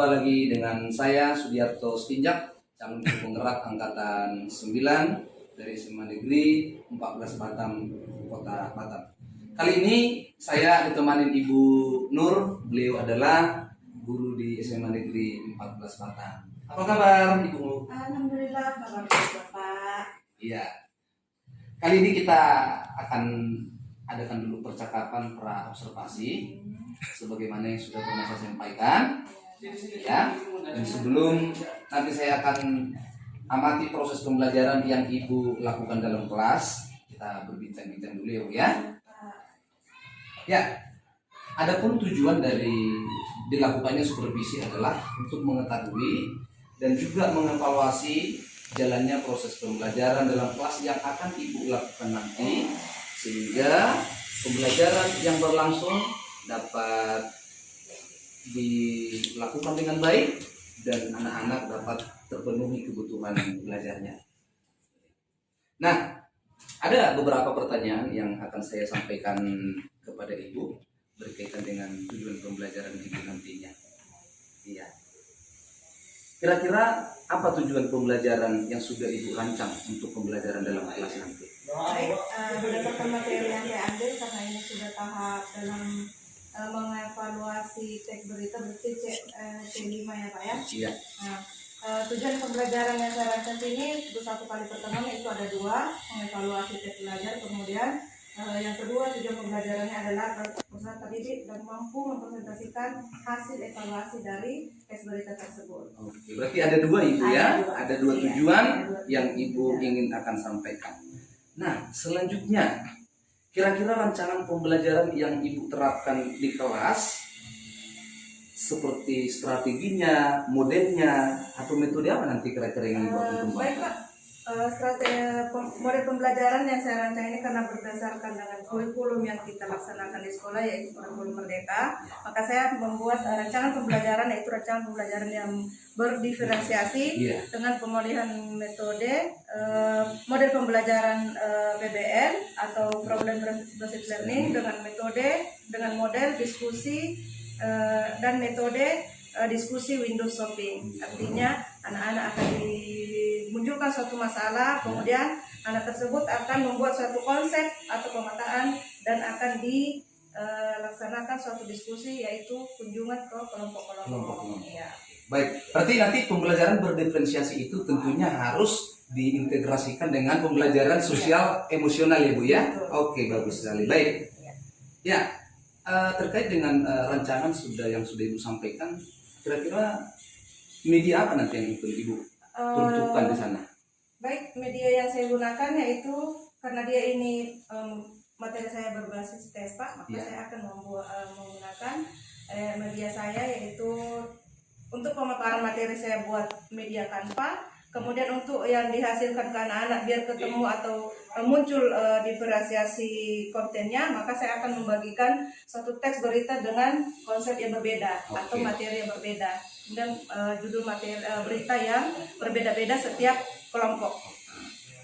Jumpa lagi dengan saya Sudiarto Stinjak, calon penggerak angkatan 9 dari SMA Negeri 14 Batam, Kota Batam. Kali ini saya ditemani Ibu Nur, beliau adalah guru di SMA Negeri 14 Batam. Apa kabar Ibu? Alhamdulillah, kabar baik Bapak. Iya. Kali ini kita akan adakan dulu percakapan pra observasi sebagaimana yang sudah pernah saya sampaikan, ya. Dan sebelum nanti saya akan amati proses pembelajaran yang Ibu lakukan dalam kelas, kita berbincang-bincang dulu ya Bu ya. Ya. Adapun tujuan dari dilakukannya supervisi adalah untuk mengetahui dan juga mengevaluasi jalannya proses pembelajaran dalam kelas yang akan Ibu lakukan nanti, sehingga pembelajaran yang berlangsung dapat dilakukan dengan baik dan anak-anak dapat terpenuhi kebutuhan belajarnya. Nah, ada beberapa pertanyaan yang akan saya sampaikan kepada Ibu berkaitan dengan tujuan pembelajaran Ibu nantinya. Iya. Kira-kira apa tujuan pembelajaran yang sudah Ibu rancang untuk pembelajaran dalam kelas nanti? Baik, berdasarkan materi yang saya ambil, karena ini sudah tahap dalam mengevaluasi teks berita berarti C5 ya Pak ya. Iya. Nah, tujuan pembelajaran yang saya rancang ini untuk satu kali pertemuan itu ada dua, mengevaluasi teks belajar, kemudian yang kedua tujuan pembelajarannya adalah peserta didik dan mampu mempresentasikan hasil evaluasi dari teks berita tersebut. Oke, berarti ada dua Ibu ya, ada dua tujuan yang Ibu Ya. ingin akan sampaikan. Nah, selanjutnya, kira-kira rancangan pembelajaran yang Ibu terapkan di kelas seperti strateginya, modelnya, atau metode apa nanti kira-kira yang Ibu akan Baik kembangkan? Pak, model pembelajaran yang saya rancang ini karena berdasarkan dengan kurikulum yang kita laksanakan di sekolah, yaitu kurikulum Merdeka, maka saya membuat rancangan pembelajaran, yaitu rancangan pembelajaran yang berdiferensiasi dengan pemulihan metode, model pembelajaran PBL atau Problem Based Learning, dengan metode, dengan model diskusi dan metode diskusi window shopping. Artinya anak-anak akan dimunculkan suatu masalah, kemudian anak tersebut akan membuat suatu konsep atau pemetaan dan akan dilaksanakan suatu diskusi, yaitu kunjungan ke kelompok-kelompok. Ya. Baik, berarti nanti pembelajaran berdiferensiasi itu tentunya harus diintegrasikan dengan pembelajaran sosial emosional ya Bu ya? Oke, bagus sekali. Baik. Ya, terkait dengan rancangan yang sudah Ibu sampaikan, kira-kira media apa nanti yang Ibu peruntukkan di sana? Baik, media yang saya gunakan yaitu karena dia ini materi saya berbasis tes Pak, maka saya akan menggunakan media saya, yaitu untuk pemaparan materi saya buat media Canva. Kemudian untuk yang dihasilkan ke anak-anak biar ketemu atau muncul diferensiasi kontennya, maka saya akan membagikan suatu teks berita dengan konsep yang berbeda atau materi yang berbeda, dan judul materi berita yang berbeda-beda setiap kelompok.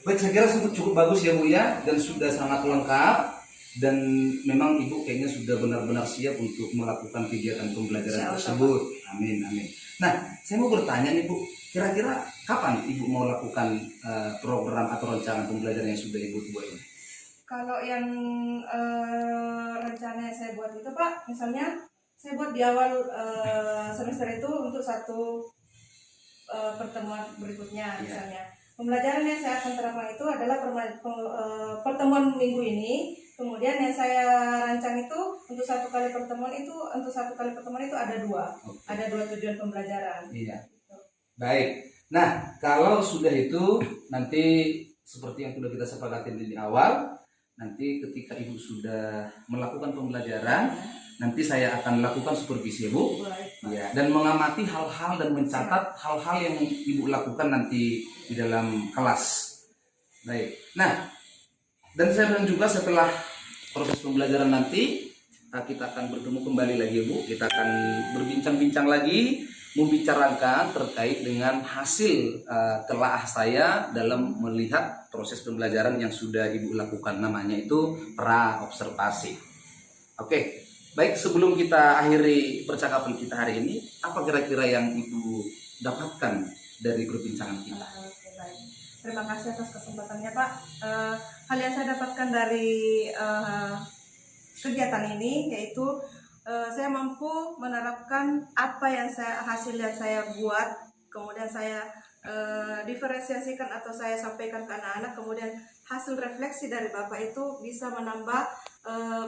Baik, saya kira cukup bagus ya Bu ya, dan sudah sangat lengkap, dan memang Ibu kayaknya sudah benar-benar siap untuk melakukan kegiatan pembelajaran tersebut. Amin, amin. Nah, saya mau bertanya nih Bu, kira-kira kapan Ibu mau lakukan program atau rancangan pembelajaran yang sudah Ibu buat ini? Kalau yang rencana yang saya buat itu Pak, misalnya saya buat di awal semester itu untuk satu pertemuan berikutnya, misalnya pembelajaran yang saya akan terapkan itu adalah pertemuan minggu ini. Kemudian yang saya rancang itu untuk satu kali pertemuan itu ada dua tujuan pembelajaran. Iya. Baik. Nah, kalau sudah itu nanti seperti yang sudah kita sepakati di awal, nanti ketika Ibu sudah melakukan pembelajaran, nanti saya akan lakukan supervisi Bu, ya, dan mengamati hal-hal dan mencatat hal-hal yang Ibu lakukan nanti di dalam kelas. Baik. Nah, dan saya bilang juga setelah proses pembelajaran nanti kita akan bertemu kembali lagi Bu. Kita akan berbincang-bincang lagi, membicarakan terkait dengan hasil telaah saya dalam melihat proses pembelajaran yang sudah Ibu lakukan, namanya itu pra observasi. Oke. Baik, sebelum kita akhiri percakapan kita hari ini, apa kira-kira yang Ibu dapatkan dari perbincangan kita? Oke, baik. Terima kasih atas kesempatannya, Pak. Hal yang saya dapatkan dari kegiatan ini yaitu saya mampu menerapkan apa yang hasil yang saya buat, kemudian saya diferensiasikan atau saya sampaikan ke anak-anak, kemudian hasil refleksi dari Bapak itu bisa menambah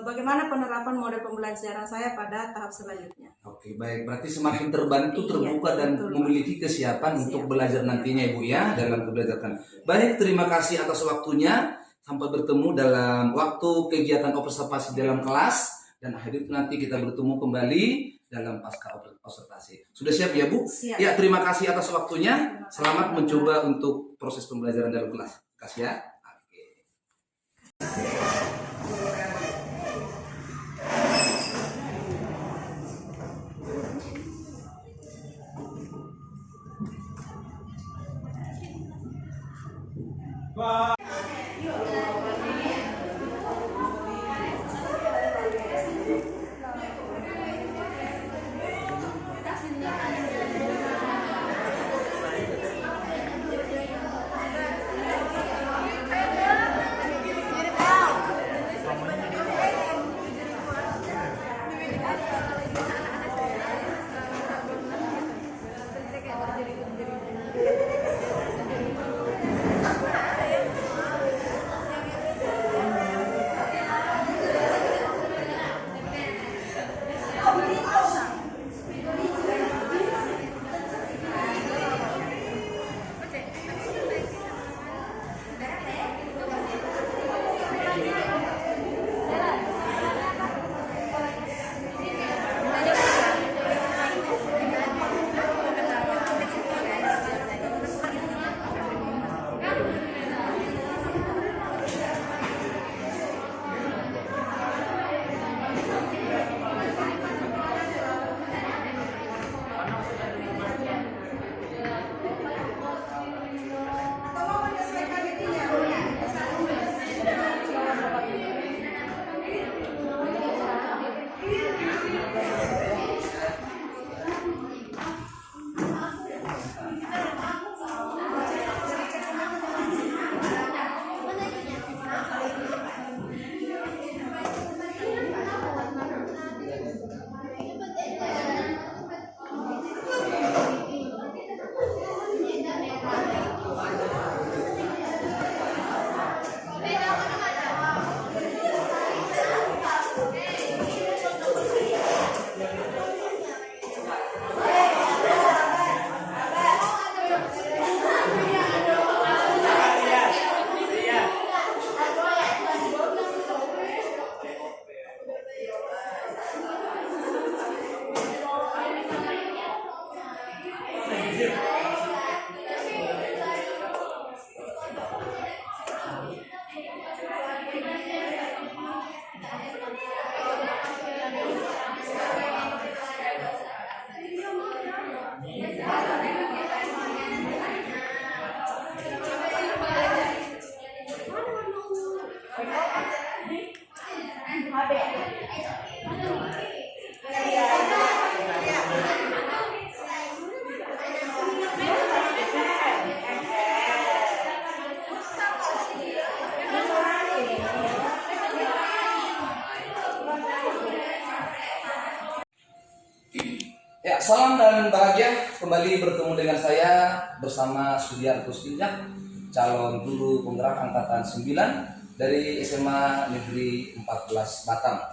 bagaimana penerapan model pembelajaran saya pada tahap selanjutnya. Oke, baik. Berarti semakin terbantu, terbuka, dan betul, memiliki kesiapan untuk belajar nantinya, Ibu ya, dalam kebijakan. Baik, terima kasih atas waktunya. Sampai bertemu dalam waktu kegiatan observasi dalam kelas, dan akhirnya nanti kita bertemu kembali dalam pasca observasi. Sudah siap ya, Bu? Siap. Ya, terima kasih atas waktunya. Selamat mencoba untuk proses pembelajaran dalam kelas. Terima kasih ya. Ya, salam dan bahagia kembali bertemu dengan saya bersama Sudiarto Sinjak, calon guru penggerak angkatan 9 dari SMA Negeri 14 Batam.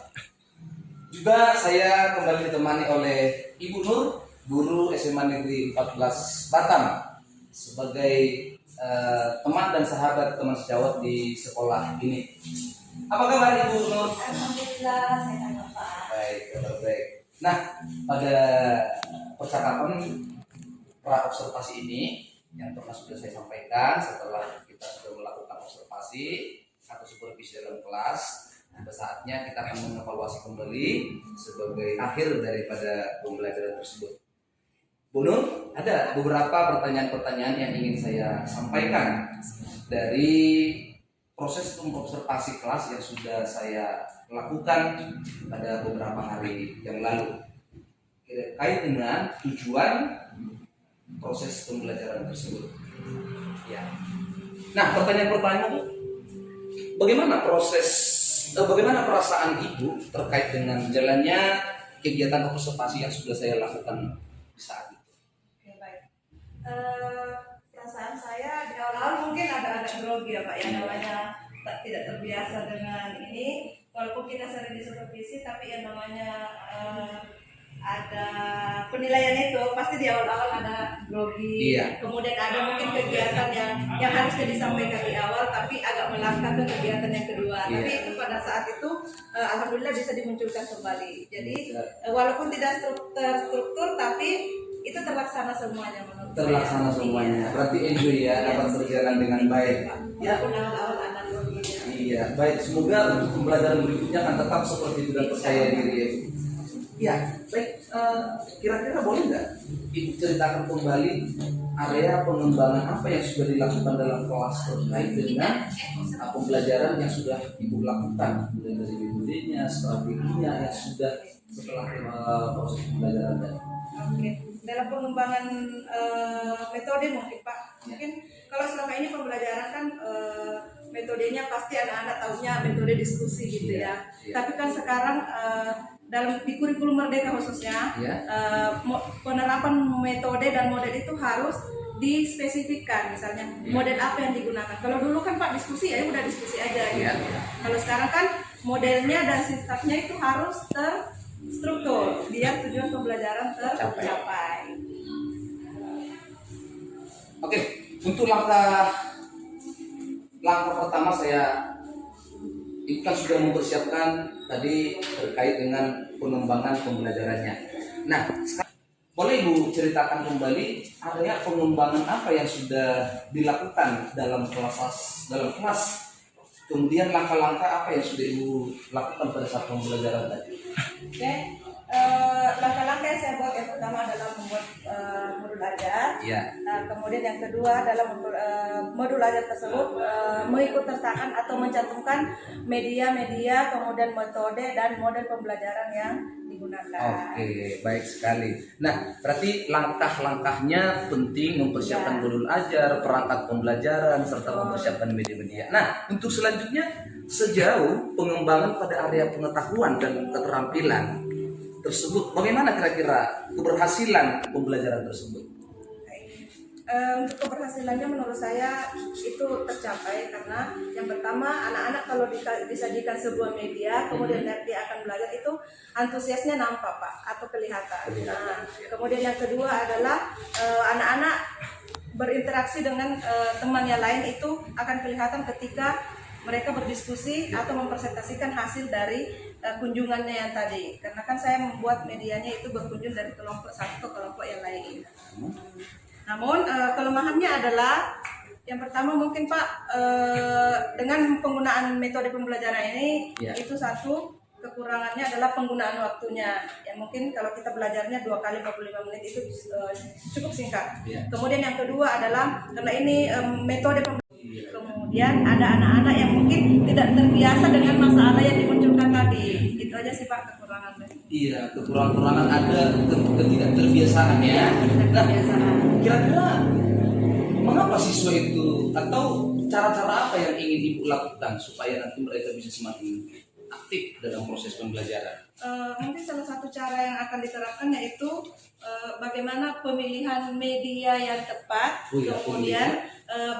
Juga saya kembali ditemani oleh Ibu Nur, guru SMA Negeri 14 Batam, sebagai teman dan sahabat teman sejawat di sekolah ini. Apa kabar Ibu Nur? Alhamdulillah, saya Pak. Baik, kabar baik. Nah, pada percakapan pra-observasi ini yang pernah sudah saya sampaikan, setelah kita sudah melakukan observasi atau supervisi dalam kelas, pada saatnya kita akan mengevaluasi kembali sebagai akhir daripada pembelajaran tersebut. Bu Nur, ada beberapa pertanyaan-pertanyaan yang ingin saya sampaikan dari proses observasi kelas yang sudah saya lakukan pada beberapa hari yang lalu terkait dengan tujuan proses pembelajaran tersebut. Ya. Nah, pertanyaan pertama Bu, bagaimana bagaimana perasaan Ibu terkait dengan jalannya kegiatan observasi yang sudah saya lakukan saat itu? Oke, baik. Perasaan saya di awal-awal mungkin agak-agak grogi ya Pak, yang namanya tidak terbiasa dengan ini. Walaupun kita sering disupervisi, tapi yang namanya ada penilaian itu pasti di awal-awal ada grogi. Iya. Kemudian ada mungkin kegiatan yang harusnya disampaikan di awal, tapi agak melangkah ke kegiatan yang kedua. Iya. Tapi itu pada saat itu alhamdulillah bisa dimunculkan kembali. Jadi walaupun tidak terstruktur, tapi itu terlaksana semuanya menurut Terlaksana saya. semuanya. Berarti enjoy ya, dapat berjalan dengan baik. Ya. Walaupun awal-awal ada groginya. Iya, baik. Semoga untuk pembelajaran berikutnya akan tetap seperti itu dan percaya diri ya. Ya, baik. Kira-kira boleh nggak Ibu ceritakan kembali area pengembangan apa yang sudah dilakukan dalam kelas terkait dengan pembelajaran yang sudah Ibu lakukan, mulai dari metodenya, strateginya yang sudah setelah proses pembelajaran tadi. Oke, dalam pengembangan metode mungkin Pak, mungkin kalau selama ini pembelajaran kan metodenya pasti anak-anak tahunya metode diskusi gitu ya. Iya. Tapi kan sekarang dalam di kurikulum Merdeka khususnya Iya. penerapan metode dan model itu harus dispesifikkan, misalnya model apa yang digunakan. Kalau dulu kan Pak diskusi ya udah diskusi aja gitu. Iya. Kalau sekarang kan modelnya dan sistemnya itu harus terstruktur biar tujuan pembelajaran tercapai. Oke, untuk langkah pertama saya Ibu kan sudah mempersiapkan tadi terkait dengan pengembangan pembelajarannya. Nah, sekarang boleh Ibu ceritakan kembali area pengembangan apa yang sudah dilakukan dalam kelas, kemudian langkah-langkah apa yang sudah Ibu lakukan pada saat pembelajaran tadi? Oke, langkah-langkah yang saya buat yang pertama adalah membuat modul ajar. Iya. Kemudian yang kedua adalah modul ajar tersebut mengikut sertakan atau mencantumkan media-media, kemudian metode dan model pembelajaran yang digunakan. Oke, baik sekali. Nah, berarti langkah-langkahnya penting mempersiapkan Ya. modul ajar, perangkat pembelajaran, serta mempersiapkan media-media. Nah, untuk selanjutnya sejauh pengembangan pada area pengetahuan dan keterampilan tersebut, bagaimana kira-kira keberhasilan pembelajaran tersebut? Untuk keberhasilannya menurut saya itu tercapai karena yang pertama anak-anak kalau disajikan sebuah media kemudian dia akan belajar itu antusiasnya nampak Pak atau kelihatan. Nah, kemudian yang kedua adalah anak-anak berinteraksi dengan teman yang lain itu akan kelihatan ketika mereka berdiskusi atau mempresentasikan hasil dari kunjungannya yang tadi. Karena kan saya membuat medianya itu berkunjung dari kelompok satu ke kelompok yang lain. Namun kelemahannya adalah yang pertama mungkin Pak dengan penggunaan metode pembelajaran ini itu satu kekurangannya adalah penggunaan waktunya. Yang mungkin kalau kita belajarnya 2 kali 45 menit itu cukup singkat. Kemudian yang kedua adalah karena ini metode pembelajaran, kemudian ada anak-anak yang mungkin tidak terbiasa dengan masalah yang dimunculkan tadi. Itu aja sih Pak kekurangannya. Iya, kekurangan ada ketidakterbiasaan ya. Nah, kira-kira mengapa siswa itu atau cara-cara apa yang ingin Ibu lakukan supaya nanti mereka bisa semakin aktif dalam proses pembelajaran? Mungkin salah satu cara yang akan diterapkan yaitu bagaimana pemilihan media yang tepat, kemudian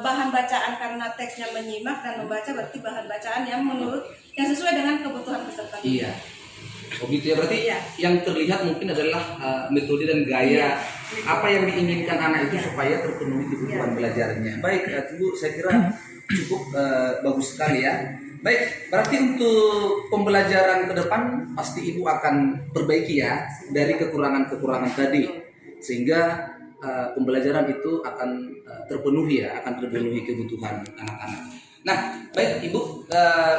bahan bacaan karena teksnya menyimak dan membaca berarti bahan bacaan yang sesuai dengan kebutuhan peserta. Iya. Oh gitu ya, berarti yang terlihat mungkin adalah metode dan gaya apa yang diinginkan anak itu supaya terpenuhi kebutuhan belajarnya. Baik, Ibu, saya kira cukup bagus sekali ya. Baik, berarti untuk pembelajaran ke depan pasti Ibu akan perbaiki ya dari kekurangan-kekurangan tadi sehingga pembelajaran itu akan terpenuhi ya, akan terpenuhi kebutuhan anak-anak. Nah, baik Ibu,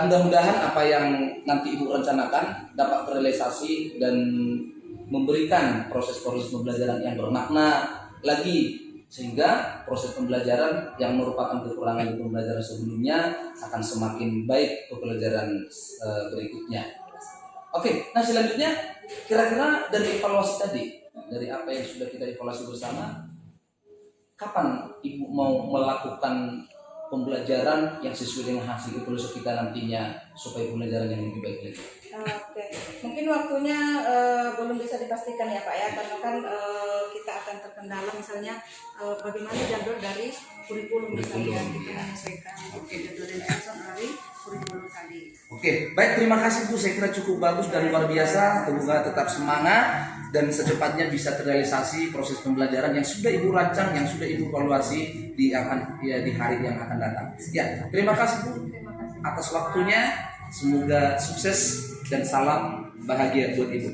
mudah-mudahan apa yang nanti Ibu rencanakan dapat terrealisasi dan memberikan proses-proses pembelajaran yang bermakna lagi sehingga proses pembelajaran yang merupakan kekurangan di pembelajaran sebelumnya akan semakin baik ke pelajaran berikutnya. Oke, nah selanjutnya kira-kira dari evaluasi tadi, dari apa yang sudah kita evaluasi bersama, kapan Ibu mau melakukan pembelajaran yang sesuai dengan hasil evaluasi kita nantinya supaya pembelajaran yang lebih baik lagi? Oke, mungkin waktunya belum bisa dipastikan ya Pak ya, karena kan kita akan terkendala misalnya bagaimana jadwal dari kurikulum misalnya kita menyesuaikan jadwal dan dari kurikulum tadi. Oke, baik, terima kasih Bu. Saya kira cukup bagus dan luar biasa. Semoga tetap semangat dan secepatnya bisa terrealisasi proses pembelajaran yang sudah Ibu rancang, yang sudah Ibu evaluasi di hari yang akan datang. Ya, terima kasih Bu atas waktunya. Semoga sukses dan salam bahagia buat Ibu.